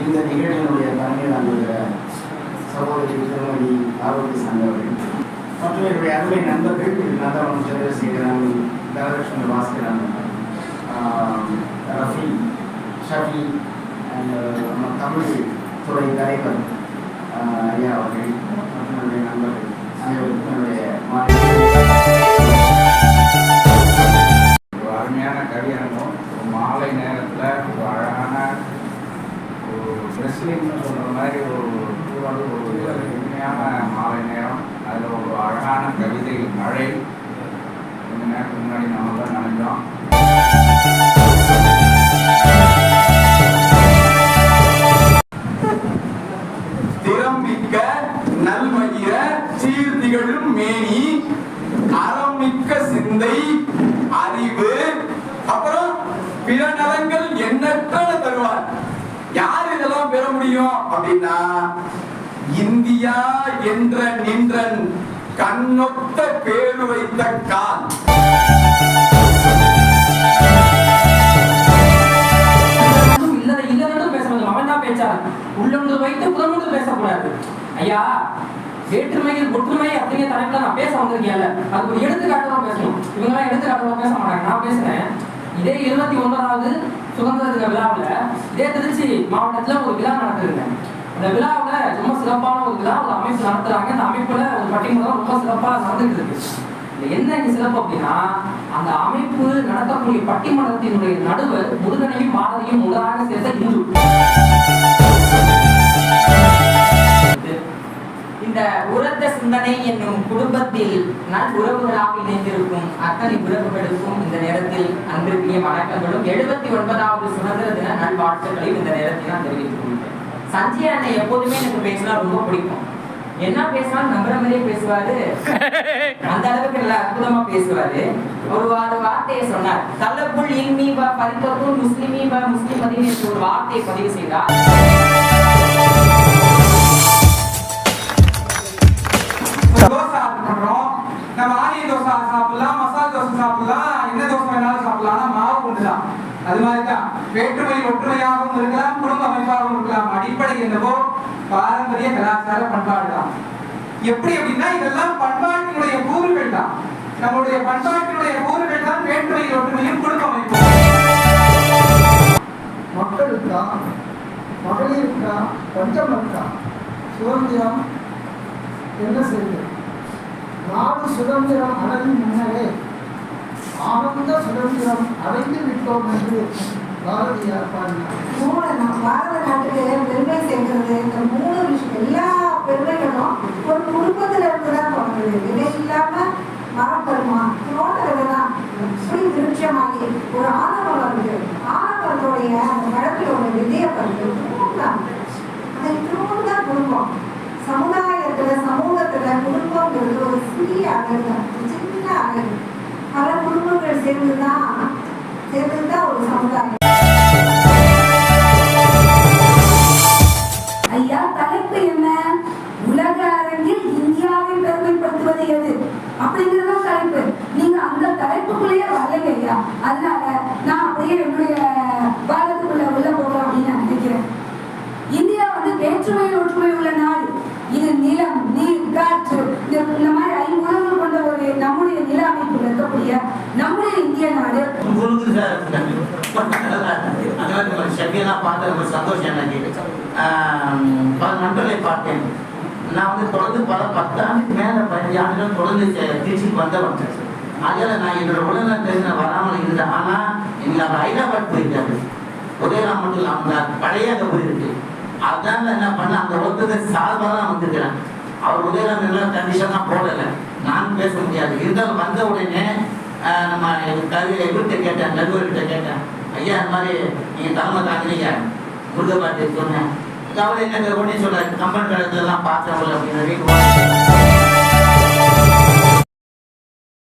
இந்த நிகழ்ச்சியினுடைய தலைமை தாங்குகிற சகோதரி திருமதி ஆரோக்கிய சார்ந்தவர்கள் மற்றும் என்னுடைய அருமை நண்பர்கள் நந்தவனம் சந்திரசேகரன், தனலட்சுமி பாஸ்கரன், ரஃபி, ஷஃபி அண்ட் நம்ம தமிழ் துறை தலைவர் ஐயா அவர்கள் மற்றும் என்னுடைய நண்பர்கள் அனைவருக்கும் என்னுடைய ஒரு அருமையான கவியரங்கம். மாலை நேரத்தில் ஒரு அழகான ஒரு ரெஸ்லிங்னு சொல்கிற மாதிரி ஒரு இனிமையான மாலை நேரம். அதில் ஒரு அழகான கவிதை மழை. கொஞ்ச நேரத்துக்கு முன்னாடி நம்ம தான் நினைஞ்சோம். திறம்பிக்க நல்மகிர சீர்திகழும் மேனி, அறமிக்க சிந்தை, அறிவு, அப்புறம் பிற நலங்கள் எண்ணற்ற தருவார். யார் இதெல்லாம் பெற முடியும் அப்படின்னா, இந்தியா என்ற நின்றன் கண்ணொத்த பேரு வைத்த கால். உள்ளொன்று வைத்து புறமுன்று பேசக்கூடாது. ஐயா, வேற்றுமையில் ஒற்றுமை அப்படிங்கிற தலைப்புல நான் பேச வந்திருக்கேன்ல, அது ஒரு எடுத்துக்காட்டுமா பேசணும். இவங்கெல்லாம் எடுத்துக்காட்டுமா பேச மாட்டாங்க. நான் பேசுறேன். இதே 29வது சுதந்திர தின விழாவில் இதே திருச்சி மாவட்டத்தில் ஒரு விழா நடக்குதுங்க. அந்த விழாவில் ரொம்ப சிறப்பான ஒரு விழா, ஒரு அமைப்பு நடத்துறாங்க. அந்த அமைப்புல ஒரு பட்டிமன்றம் ரொம்ப சிறப்பாக நடந்துட்டு இருக்கு. என்ன இங்க சிறப்பு அப்படின்னா, அந்த அமைப்பு நடத்தக்கூடிய பட்டிமன்றத்தினுடைய நடுவர் முருகனையும் பாரதியும் முதலாக சேர்த்த இந்து. இந்த உரத்த சிந்தனை என்னும் குடும்பத்தில் நல் உறவுகளாக இணைந்திருக்கும் அத்தனை உறவுகளுக்கும் இந்த நேரத்தில் அன்பிற்குரிய வணக்கங்களும் 79வது சுதந்திர தின நல்வாழ்த்துக்களையும் இந்த நேரத்தில் நான் தெரிவித்துக் கொள்கிறேன். சஞ்சய் அண்ணன் எப்போதுமே எனக்கு பேசினா ரொம்ப பிடிக்கும். என்ன பேசினாலும் நம்புற மாதிரியே பேசுவாரு. அந்த அளவுக்கு நல்லா அற்புதமா பேசுவாரு. ஒரு வார்த்தையை சொன்னார். தல்லப்புள் இல்மி பா பரிபத்துல் முஸ்லிமி பா முஸ்லிமதின் என்று ஒரு வார்த்தையை பதிவு செய்தார். தோசை ஆர்டர் பண்றோம். நம்ம ஆனியன் தோசை சாப்பிடலாம், மசாலா தோசை சாப்பிடலாம், என்ன தோசை வேணாலும் சாப்பிடலாம். ஆனா மாவு கொண்டுதான். அது மாதிரிதான் வேற்றுமை ஒற்றுமையாகவும் இருக்கலாம், குடும்ப அமைப்பாகவும் இருக்கலாம். அடிப்படை என்னவோ பாரம்பரிய கலாச்சார பண்பாடு தான். எப்படி அப்படின்னா, இதெல்லாம் பண்பாட்டினுடைய கூறுகள் தான். நம்முடைய பண்பாட்டினுடைய கூறுகள் தான் வேற்றுமை ஒற்றுமையும் குடும்ப அமைப்பு. மக்களுக்கா, மகளிருக்கா, பஞ்சமக்கா சுதந்திரம் என்ன செய்து நாடு சுதந்திரம் அடையும் முன்னரே ஆனந்த சுதந்திரம் அடைந்து விட்டோம் என்று பாரதியார் பாடினார். பாரத நாட்டுக்கு பெருமை சேர்க்கிறது இந்த 3 விஷயம், எல்லா பெருமைகளும் ஒரு குடும்பத்துல இருந்துதான் தொடங்குது. விதை இல்லாம மரம் பெருமா தோட்டதான் இப்படி விருட்சமாகி ஒரு ஆனமரம் இருக்கு. ஆனமரத்தோடைய அந்த பழத்திலோட விதைய பருத்து தான் தான் குடும்பம். சமூகத்துல குடும்பங்கிறது ஒரு சிறிய அழகு, சின்ன அழகு. பல குடும்பங்கள் சேர்ந்துதான் ஒரு சமுதாயம். ஐயா, தலைப்பு என்ன? உலக அரங்கில் இந்தியாவை பெருமைப்படுத்துவது எது அப்படிங்கிறத தலைப்பு. நீங்க அந்த தலைப்புக்குள்ளேயே வரலைங்க ஐயா. அதனால நான் அப்படியே என்னுடைய பாரதத்துக்குள்ள உள்ள போகலாம் அப்படின்னு நான் நினைக்கிறேன். இந்தியா வேற்றுமையில் ஒற்றுமை உள்ள நாடு. இது நிலம், நீர், காற்று, இந்த மாதிரி 5 உலகம் கொண்ட ஒரு நம்முடைய நில அமைப்பில் இருக்கக்கூடிய நம்முடைய இந்திய நாடு. சந்தோஷம். பல நண்பர்களை பார்த்தேன். நான் தொடர்ந்து பல 10 ஆண்டுக்கு மேல 15 ஆண்டுகள் தொடர்ந்து திருச்சிக்கு வந்தவன். அதில் நான் என்னோட உடல்நல வராமல் இருந்தேன். ஆனா எங்களை அவர் ஹைதராபாத் போயிருக்காரு. உதயராம் மட்டும் அவங்க பழைய அங்கே போயிருக்கு. அதனால என்ன பண்ண, அந்த ஒருத்தர் சார்பாக தான் வந்துருக்கிறேன். அவர் உதயராம் எல்லாம் கண்டிஷனா போடலை, நான் பேச முடியாது. இருந்தாலும் வந்த உடனே நம்ம இவர்கிட்ட கேட்டேன், நடுவர்கிட்ட கேட்டேன், ஐயா இந்த மாதிரி நீங்க தலைமை தாங்கினீங்க முருகபாட்டி சொன்னேன். அவர் என்ன உடனே சொல்றாரு, கம்பன் கழகத்துல எல்லாம் பார்த்தவங்க அப்படின்னு வீட்டு